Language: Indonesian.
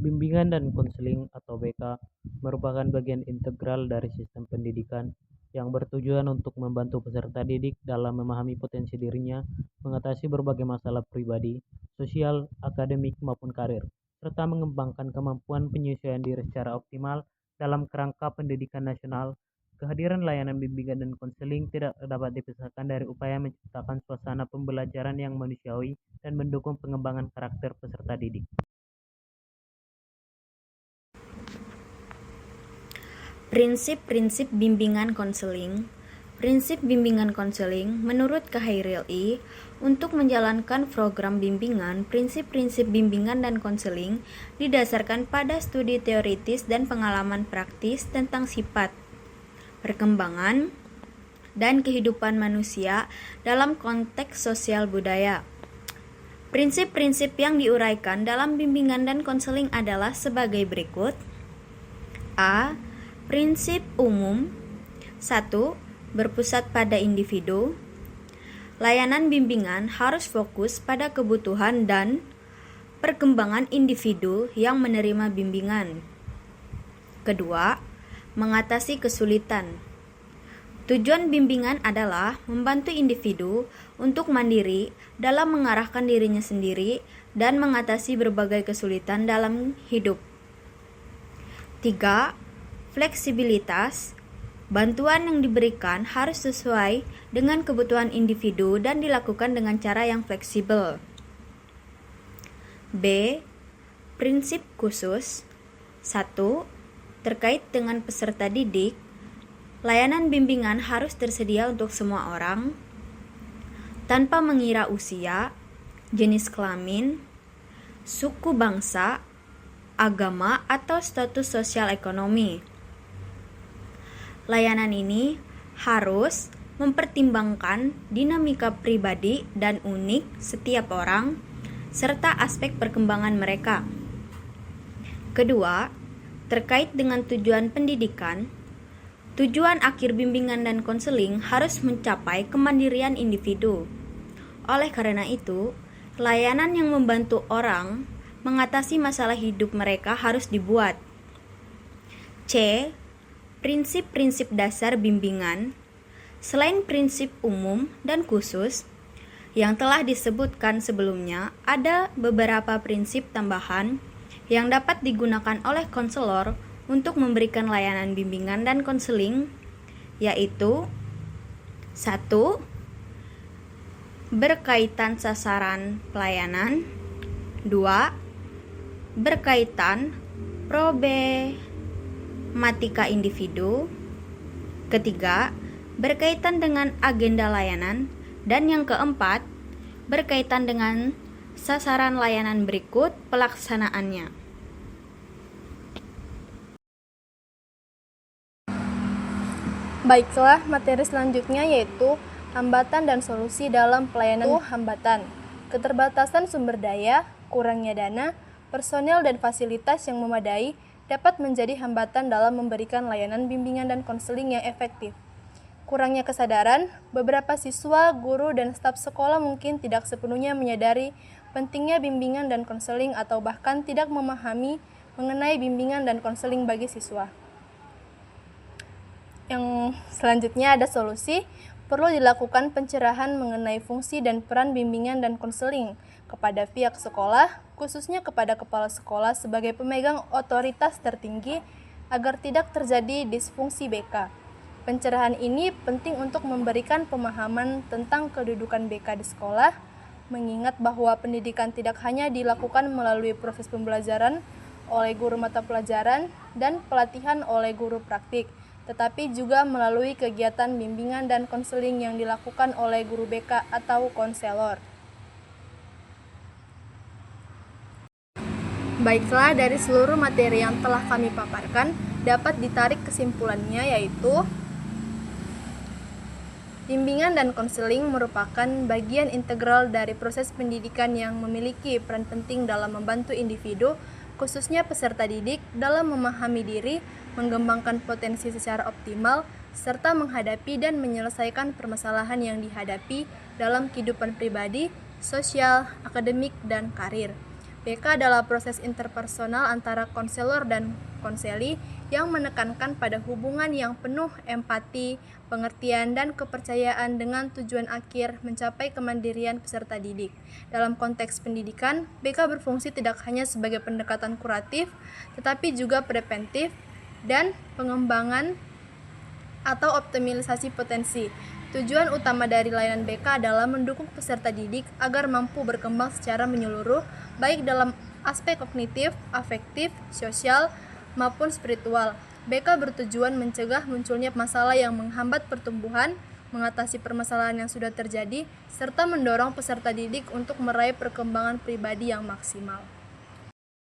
Bimbingan dan konseling atau BK merupakan bagian integral dari sistem pendidikan yang bertujuan untuk membantu peserta didik dalam memahami potensi dirinya, mengatasi berbagai masalah pribadi, sosial, akademik, maupun karir, serta mengembangkan kemampuan penyesuaian diri secara optimal dalam kerangka pendidikan nasional. Kehadiran layanan bimbingan dan konseling tidak dapat dipisahkan dari upaya menciptakan suasana pembelajaran yang manusiawi dan mendukung pengembangan karakter peserta didik. Prinsip-prinsip bimbingan konseling. Prinsip bimbingan konseling menurut Khairil I, untuk menjalankan program bimbingan, prinsip-prinsip bimbingan dan konseling didasarkan pada studi teoritis dan pengalaman praktis tentang sifat, perkembangan, dan kehidupan manusia dalam konteks sosial budaya. Prinsip-prinsip yang diuraikan dalam bimbingan dan konseling adalah sebagai berikut. A. Prinsip umum. 1. Berpusat pada individu. Layanan bimbingan harus fokus pada kebutuhan dan perkembangan individu yang menerima bimbingan. Kedua, mengatasi kesulitan. Tujuan bimbingan adalah membantu individu untuk mandiri dalam mengarahkan dirinya sendiri dan mengatasi berbagai kesulitan dalam hidup. 3. Fleksibilitas. Bantuan yang diberikan harus sesuai dengan kebutuhan individu dan dilakukan dengan cara yang fleksibel. B. Prinsip khusus. 1. Terkait dengan peserta didik, layanan bimbingan harus tersedia untuk semua orang, tanpa mengira usia, jenis kelamin, suku bangsa, agama, atau status sosial ekonomi. Layanan ini harus mempertimbangkan dinamika pribadi dan unik setiap orang, serta aspek perkembangan mereka. Kedua, terkait dengan tujuan pendidikan, tujuan akhir bimbingan dan konseling harus mencapai kemandirian individu. Oleh karena itu, layanan yang membantu orang mengatasi masalah hidup mereka harus dibuat. C. Prinsip-prinsip dasar bimbingan. Selain prinsip umum dan khusus yang telah disebutkan sebelumnya, ada beberapa prinsip tambahan yang dapat digunakan oleh konselor untuk memberikan layanan bimbingan dan konseling, yaitu 1. Berkaitan sasaran pelayanan. 2. Berkaitan problematika individu. Ketiga, berkaitan dengan agenda layanan. Dan yang keempat, berkaitan dengan sasaran layanan berikut pelaksanaannya. Baiklah, materi selanjutnya yaitu hambatan dan solusi dalam pelayanan. Hambatan, keterbatasan sumber daya, kurangnya dana, personel dan fasilitas yang memadai dapat menjadi hambatan dalam memberikan layanan bimbingan dan konseling yang efektif. Kurangnya kesadaran, beberapa siswa, guru, dan staf sekolah mungkin tidak sepenuhnya menyadari pentingnya bimbingan dan konseling atau bahkan tidak memahami mengenai bimbingan dan konseling bagi siswa. Yang selanjutnya ada solusi. Perlu dilakukan pencerahan mengenai fungsi dan peran bimbingan dan konseling kepada pihak sekolah, khususnya kepada kepala sekolah sebagai pemegang otoritas tertinggi agar tidak terjadi disfungsi BK. Pencerahan ini penting untuk memberikan pemahaman tentang kedudukan BK di sekolah, mengingat bahwa pendidikan tidak hanya dilakukan melalui proses pembelajaran oleh guru mata pelajaran dan pelatihan oleh guru praktik, tetapi juga melalui kegiatan bimbingan dan konseling yang dilakukan oleh guru BK atau konselor. Baiklah, dari seluruh materi yang telah kami paparkan, dapat ditarik kesimpulannya yaitu bimbingan dan konseling merupakan bagian integral dari proses pendidikan yang memiliki peran penting dalam membantu individu, khususnya peserta didik, dalam memahami diri, mengembangkan potensi secara optimal, serta menghadapi dan menyelesaikan permasalahan yang dihadapi dalam kehidupan pribadi, sosial, akademik, dan karir. BK adalah proses interpersonal antara konselor dan konseli yang menekankan pada hubungan yang penuh empati, pengertian, dan kepercayaan dengan tujuan akhir mencapai kemandirian peserta didik. Dalam konteks pendidikan, BK berfungsi tidak hanya sebagai pendekatan kuratif, tetapi juga preventif dan pengembangan atau optimalisasi potensi. Tujuan utama dari layanan BK adalah mendukung peserta didik agar mampu berkembang secara menyeluruh, baik dalam aspek kognitif, afektif, sosial, maupun spiritual. BK bertujuan mencegah munculnya masalah yang menghambat pertumbuhan, mengatasi permasalahan yang sudah terjadi, serta mendorong peserta didik untuk meraih perkembangan pribadi yang maksimal.